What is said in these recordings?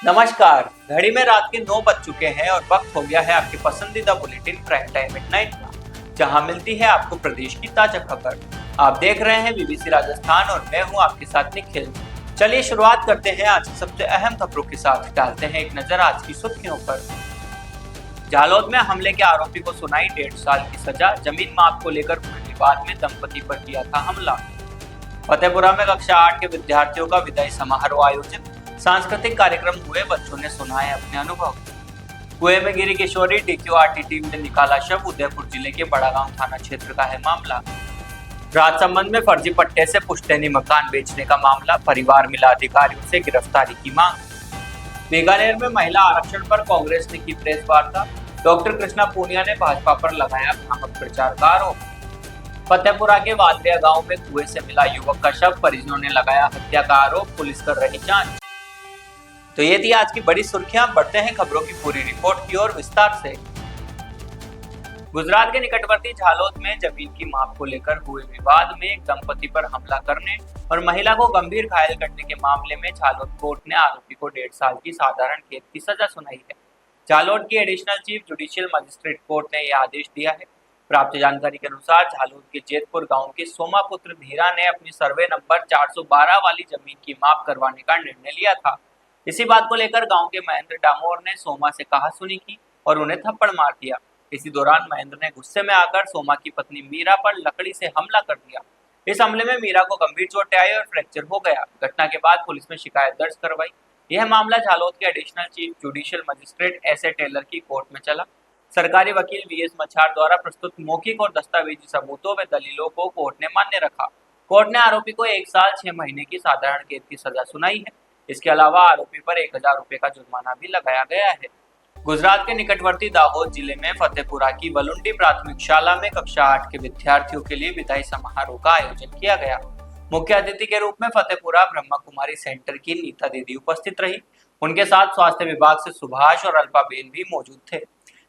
नमस्कार। घड़ी में रात के 9 बज चुके हैं और वक्त हो गया है आपके पसंदीदा बुलेटिन प्राइम टाइम मिडनाइट का, जहां मिलती है आपको प्रदेश की ताजा खबर। आप देख रहे हैं बीबीसी राजस्थान और मैं हूं आपके साथ निखिल। चलिए शुरुआत करते हैं आज की सबसे अहम खबरों के साथ। डालते हैं एक नजर आज की सुर्खियों पर। जालौद में हमले के आरोपी को सुनाई 1.5 साल की सजा। जमीन माप को लेकर हुए विवाद में दंपति पर किया था हमला। फतेहपुरा में कक्षा 8 के विद्यार्थियों का विदाई समारोह आयोजित। सांस्कृतिक कार्यक्रम हुए, बच्चों ने सुनाए अपने अनुभव। कुएं में गिरी किशोरी, डीक्यूआरटी टीम ने निकाला शव। उदयपुर जिले के बड़ागांव थाना क्षेत्र का है मामला। राजसमंद में फर्जी पट्टे से पुश्तैनी मकान बेचने का मामला। परिवार मिला अधिकारियों से गिरफ्तारी की मांग। बीकानेर में महिला आरक्षण पर कांग्रेस ने की प्रेस वार्ता। डॉक्टर कृष्णा पूनिया ने भाजपा पर लगाया भ्रामक प्रचार का आरोप। फतेहपुरा के वादरिया गांव में कुएं से मिला युवक का शव। परिजनों ने लगाया हत्या का आरोप। पुलिस कर रही जांच। तो ये थी आज की बड़ी सुर्खियां। बढ़ते हैं खबरों की पूरी रिपोर्ट की ओर विस्तार से। गुजरात के निकटवर्ती झालोद में जमीन की माप को लेकर हुए विवाद में एक दंपति पर हमला करने और महिला को गंभीर घायल करने के मामले में झालोद कोर्ट ने आरोपी को 1.5 साल की साधारण कैद की सजा सुनाई है। झालोद की additional chief judicial magistrate court ने यह आदेश दिया है। प्राप्त जानकारी के अनुसार झालोद के जेतपुर गांव के सोमा पुत्र धीरा ने अपनी सर्वे नंबर 412 वाली जमीन की माप करवाने का निर्णय लिया था। इसी बात को लेकर गांव के महेंद्र डामोर ने सोमा से कहासुनी की और उन्हें थप्पड़ मार दिया। इसी दौरान महेंद्र ने गुस्से में आकर सोमा की पत्नी मीरा पर लकड़ी से हमला कर दिया। इस हमले में मीरा को गंभीर चोटें आई और फ्रैक्चर हो गया। घटना के बाद पुलिस में शिकायत दर्ज करवाई। यह मामला झालोद के additional chief judicial magistrate S A. Taylor की कोर्ट में चला। सरकारी वकील वी.एस. मछार द्वारा प्रस्तुत मौखिक और दस्तावेजी सबूतों व दलीलों को कोर्ट ने मान्य रखा। कोर्ट ने आरोपी को 1 साल 6 महीने की साधारण कैद की सजा सुनाई है। इसके अलावा आरोपी पर 1000 रुपए का जुर्माना भी लगाया गया है। गुजरात के निकटवर्ती दाहोद जिले में फतेहपुरा की वलुंडी प्राथमिक शाला में कक्षा 8 के विद्यार्थियों के लिए विदाई समारोह का आयोजन किया गया। मुख्य अतिथि के रूप में फतेहपुरा ब्रह्मा कुमारी सेंटर की नीता दीदी उपस्थित रही। उनके साथ स्वास्थ्य विभाग से सुभाष और अल्पाबेन भी मौजूद थे।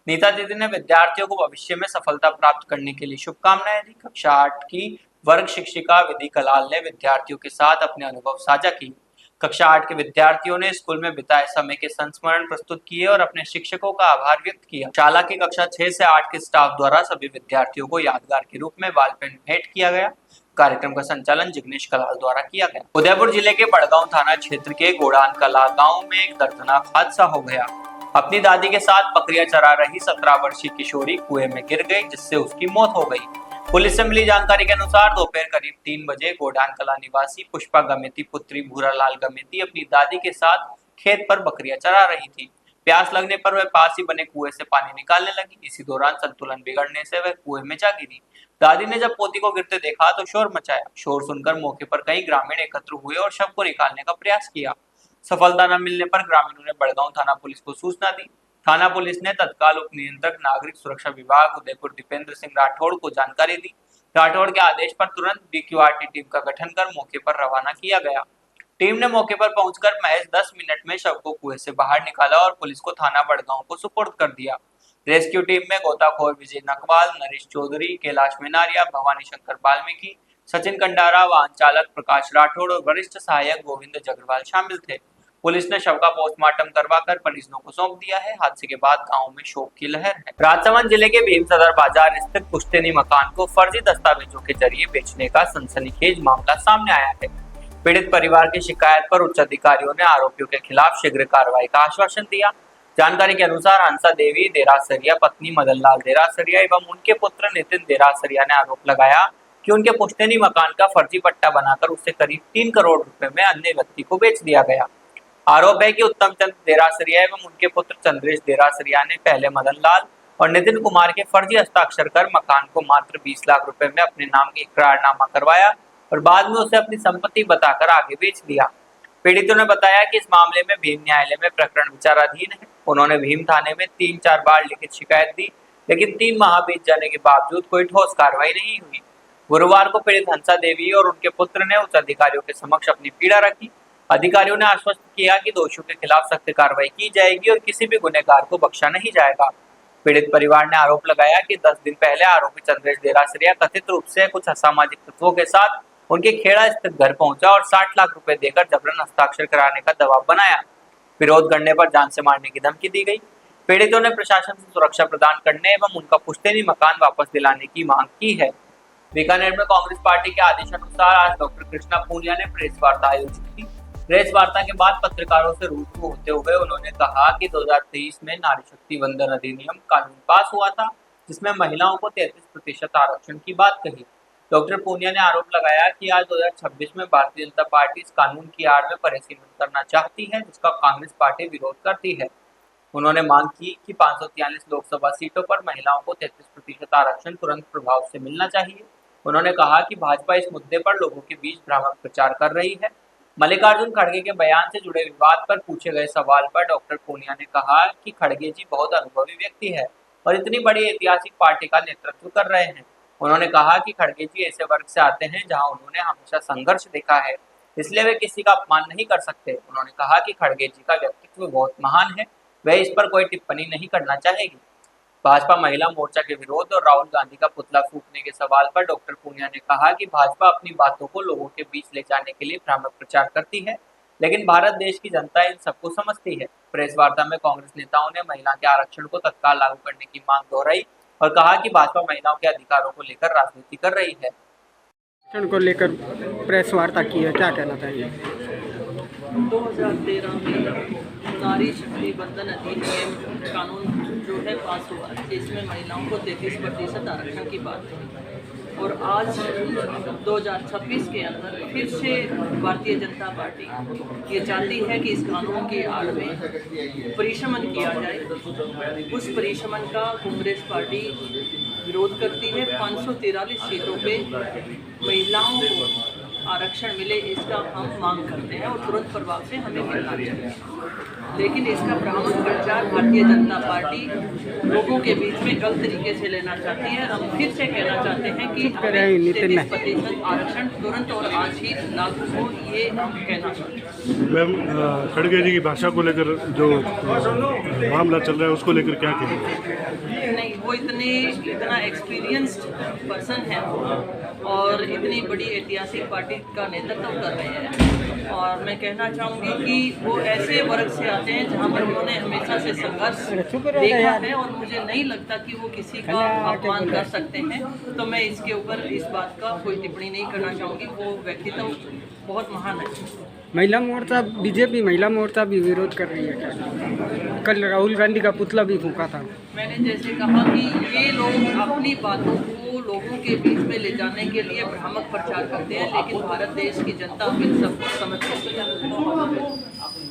नीता दीदी ने विद्यार्थियों को भविष्य में सफलता प्राप्त करने के लिए शुभकामनाएं दी। कक्षा 8 की वर्ग शिक्षिका विधि कलाल ने विद्यार्थियों के साथ अपने अनुभव साझा किए। कक्षा 8 के विद्यार्थियों ने स्कूल में बिताए समय के संस्मरण प्रस्तुत किए और अपने शिक्षकों का आभार व्यक्त किया। शाला की कक्षा 6 से 8 के स्टाफ द्वारा सभी विद्यार्थियों को यादगार के रूप में बॉल पेन भेंट किया गया। कार्यक्रम का संचालन जिग्नेश कलाल द्वारा किया गया। उदयपुर जिले के बड़गांव थाना क्षेत्र के गोड़ान कला गाँव में एक दर्दनाक हादसा हो गया। अपनी दादी के साथ बकरियां चरा रही 17 वर्षीय किशोरी कुएं में गिर गई, जिससे उसकी मौत हो गई। पुलिस से मिली जानकारी के अनुसार दोपहर करीब 3 बजे गोडान कला निवासी पुष्पा गमेती पुत्री भूरालाल गमेती अपनी दादी के साथ खेत पर बकरियां चरा रही थी। प्यास लगने पर वह पास ही बने कुएं से पानी निकालने लगी। इसी दौरान संतुलन बिगड़ने से वह कुएं में जा गिरी। दादी ने जब पोती को गिरते देखा तो शोर मचाया। शोर सुनकर मौके पर कई ग्रामीण एकत्र हुए और शव को निकालने का प्रयास किया। सफलता न मिलने पर ग्रामीणों ने बड़गांव थाना पुलिस को सूचना दी। थाना पुलिस ने तत्काल उप नियंत्रक नागरिक सुरक्षा विभाग उदयपुर दीपेंद्र सिंह राठौड़ को जानकारी दी। राठौड़ के आदेश पर तुरंत डीक्यूआरटी टीम का गठन कर मौके पर रवाना किया गया। टीम ने मौके पर पहुंचकर महज 10 मिनट में शव को कुएं से बाहर निकाला और पुलिस को थाना बड़गांव को सुपुर्द कर दिया। रेस्क्यू टीम में गोताखोर विजय नकवाल, नरेश चौधरी, कैलाश मेनारिया, भवानी शंकर वाल्मीकि, सचिन कंडारा, वाहन चालक प्रकाश राठौड़ और वरिष्ठ सहायक गोविंद जगरवाल शामिल थे। पुलिस ने शव का पोस्टमार्टम करवाकर परिजनों को सौंप दिया है। हादसे के बाद गांव में शोक की लहर है। राजसमंद जिले के भीम सदर बाजार स्थित पुश्तैनी मकान को फर्जी दस्तावेजों के जरिए बेचने का सनसनीखेज मामला सामने आया है। पीड़ित परिवार की शिकायत पर उच्च अधिकारियों ने आरोपियों के खिलाफ शीघ्र कार्रवाई का आश्वासन दिया। जानकारी के अनुसार हंसा देवी देरासरिया, पत्नी मदन लाल देरासरिया एवं उनके पुत्र नितिन देरासरिया ने आरोप लगाया कि उनके पुश्तैनी मकान का फर्जी पट्टा बनाकर उसे करीब 3 करोड़ रुपए में अन्य व्यक्ति को बेच दिया गया। आरोप है कि उत्तम चंद देरासरिया एवं उनके पुत्र चंद्रेश देरासरिया ने पहले मदन लाल और नितिन कुमार के फर्जी हस्ताक्षर कर मकान को मात्र 20 लाख रुपए में अपने नाम की इकरारनामा करवाया और बाद में उसे अपनी संपत्ति बताकर आगे बेच दिया। पीड़ितों ने बताया कि इस मामले में भीम न्यायालय में प्रकरण विचाराधीन है। उन्होंने भीम थाने में 3-4 बार लिखित शिकायत दी, लेकिन 3 माह बीत जाने के बावजूद कोई ठोस कार्रवाई नहीं हुई। गुरुवार को पीड़ित हंसा देवी और उनके पुत्र ने उच्च अधिकारियों के समक्ष अपनी पीड़ा रखी। अधिकारियों ने आश्वस्त किया कि दोषियों के खिलाफ सख्त कार्रवाई की जाएगी और किसी भी गुनहगार को बख्शा नहीं जाएगा। पीड़ित परिवार ने आरोप लगाया कि 10 दिन पहले आरोपी चंद्रेश देरासरिया कथित रूप से कुछ असामाजिक तत्वों के साथ उनके खेड़ा स्थित घर पहुंचा और 60 लाख रुपए देकर जबरन हस्ताक्षर कराने का दबाव बनाया। विरोध करने पर जान से मारने की धमकी दी गई। पीड़ितों ने प्रशासन से सुरक्षा प्रदान करने एवं उनका पुश्तैनी मकान वापस दिलाने की मांग की है। बीकानेर में कांग्रेस पार्टी के आदेशानुसार आज डॉक्टर कृष्णा पूनिया ने प्रेस वार्ता आयोजित की। प्रेस वार्ता के बाद पत्रकारों से रूबरू होते हुए उन्होंने कहा कि 2023 में नारी शक्ति वंदन अधिनियम कानून पास हुआ था, जिसमें महिलाओं को 33% आरक्षण की बात कही। डॉक्टर पूनिया ने आरोप लगाया कि आज 2026 में भारतीय जनता पार्टी इस कानून की आड़ में परिसीमन करना चाहती है, जिसका कांग्रेस पार्टी विरोध करती है। उन्होंने मांग की कि 543 लोकसभा सीटों पर महिलाओं को 33% आरक्षण तुरंत प्रभाव से मिलना चाहिए। उन्होंने कहा कि भाजपा इस मुद्दे पर लोगों के बीच भ्रामक प्रचार कर रही है। मल्लिकार्जुन खड़गे के बयान से जुड़े विवाद पर पूछे गए सवाल पर डॉक्टर पूनिया ने कहा कि खड़गे जी बहुत अनुभवी व्यक्ति है और इतनी बड़ी ऐतिहासिक पार्टी का नेतृत्व कर रहे हैं। उन्होंने कहा कि खड़गे जी ऐसे वर्ग से आते हैं जहां उन्होंने हमेशा संघर्ष देखा है, इसलिए वे किसी का अपमान नहीं कर सकते। उन्होंने कहा कि खड़गे जी का व्यक्तित्व बहुत महान है, वह इस पर कोई टिप्पणी नहीं करना चाहेगी। भाजपा महिला मोर्चा के विरोध और राहुल गांधी का पुतला फूंकने के सवाल पर डॉक्टर पूनिया ने कहा कि भाजपा अपनी बातों को लोगों के बीच ले जाने के लिए भ्रामक प्रचार करती है, लेकिन भारत देश की जनता इन सबको समझती है। प्रेस वार्ता में कांग्रेस नेताओं ने महिला के आरक्षण को तत्काल लागू करने की मांग दोहराई और कहा कि भाजपा महिलाओं के अधिकारों को लेकर राजनीति कर रही है। आरक्षण को लेकर प्रेस वार्ता की है, क्या कहना चाहिए? 2013 में नारी शक्ति वंदन अधिनियम कानून जो है पास हुआ, इसमें महिलाओं को 33% आरक्षण की बात है और आज 2026 के अंदर फिर से भारतीय जनता पार्टी ये चाहती है कि इस कानून की आड़ में परिशमन किया जाए। उस परिशमन का कांग्रेस पार्टी विरोध करती है। 543 सीटों पे महिलाओं को आरक्षण मिले, इसका हम मांग करते हैं और तुरंत प्रभाव से हमें मिलना चाहिए। लेकिन इसका भ्रामक प्रचार भारतीय जनता पार्टी लोगों के बीच में गलत तरीके से लेना चाहती है। हम फिर से कहना चाहते हैं कि 33% आरक्षण तुरंत और आज ही लागू हो, ये हम कहना चाहते हैं। मैम, खड़गे जी की भाषा को लेकर जो मामला चल रहा है उसको लेकर क्या कहेंगे? नहीं, वो इतना एक्सपीरियंस्ड पर्सन है और इतनी बड़ी ऐतिहासिक पार्टी का नेतृत्व कर रहे हैं और मैं कहना चाहूँगी कि वो ऐसे वर्ग से आते हैं जहाँ पर उन्होंने हमेशा से संघर्ष देखा है और मुझे नहीं लगता कि वो किसी का अपमान कर सकते हैं। तो मैं इसके ऊपर इस बात का कोई टिप्पणी नहीं करना चाहूँगी। वो व्यक्तित्व बहुत महान है। महिला मोर्चा, बीजेपी महिला मोर्चा भी विरोध कर रही है क्या? कल राहुल गांधी का पुतला भी फूंका था। मैंने जैसे कहा कि ये लोग अपनी बातों को लोगों के बीच में ले जाने के लिए भ्रामक प्रचार करते हैं, लेकिन भारत देश की जनता इन सबको समझ सकती है।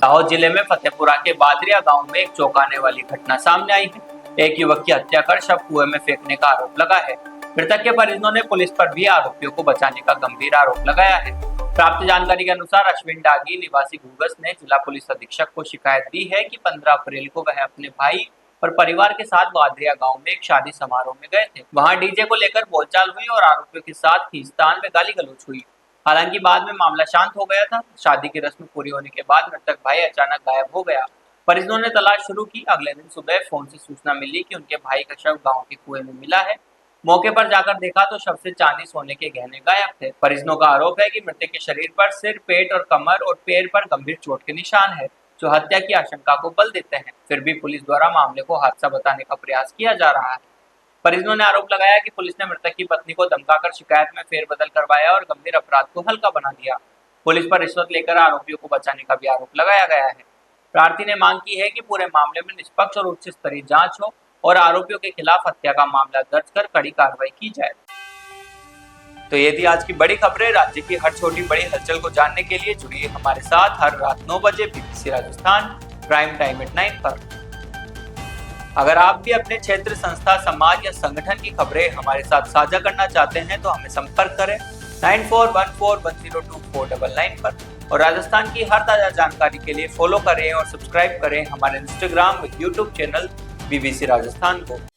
दाहोद जिले में फतेहपुरा के बादरिया गांव में एक चौंकाने वाली घटना सामने आई है। एक युवक की हत्या कर शव कुएं में फेंकने का आरोप लगा है। मृतक के परिजनों ने पुलिस पर भी आरोपियों को बचाने का गंभीर आरोप लगाया है। प्राप्त जानकारी के अनुसार अश्विन डागी निवासी घूगस ने जिला पुलिस अधीक्षक को शिकायत दी है कि 15 अप्रैल को वह अपने भाई और परिवार के साथ बादरिया गांव में एक शादी समारोह में गए थे। वहां डीजे को लेकर बोलचाल हुई और आरोपियों के साथ खींचतान व गाली गलौज हुई। हालांकि बाद में मामला शांत हो गया था। शादी की रस्म पूरी होने के बाद मृतक भाई अचानक गायब हो गया। परिजनों ने तलाश शुरू की। अगले दिन सुबह फोन से सूचना मिली कि उनके भाई का शव गाँव के कुएं में मिला है। मौके पर जाकर देखा तो शव से चांदी सोने के गहने गायब थे। परिजनों का आरोप है कि मृतक के शरीर पर सिर, पेट और कमर और पैर पर गंभीर चोट के निशान है, जो हत्या की आशंका को बल देते हैं। फिर भी पुलिस द्वारा मामले को हादसा बताने का प्रयास किया जा रहा है। परिजनों ने आरोप लगाया कि पुलिस ने मृतक की पत्नी को धमकाकर शिकायत में फेरबदल करवाया और गंभीर अपराध को हल्का बना दिया। पुलिस पर रिश्वत लेकर आरोपियों को बचाने का भी आरोप लगाया गया है। प्रार्थी ने मांग की है कि पूरे मामले में निष्पक्ष और उच्च स्तरीय जांच हो और आरोपियों के खिलाफ हत्या का मामला दर्ज कर कड़ी कार्रवाई की जाए। तो ये थी आज की बड़ी खबरें। राज्य की हर छोटी बड़ी हलचल को जानने के लिए जुड़िए हमारे साथ हर रात 9 बजे BBC Rajasthan prime time at 9 पर। अगर आप भी अपने क्षेत्र, संस्था, समाज या संगठन की खबरें हमारे साथ साझा करना चाहते हैं तो हमें संपर्क करें 9414102499 पर। और राजस्थान की हर ताजा जानकारी के लिए फॉलो करें और सब्सक्राइब करें हमारे इंस्टाग्राम व यूट्यूब चैनल बीबीसी राजस्थान को।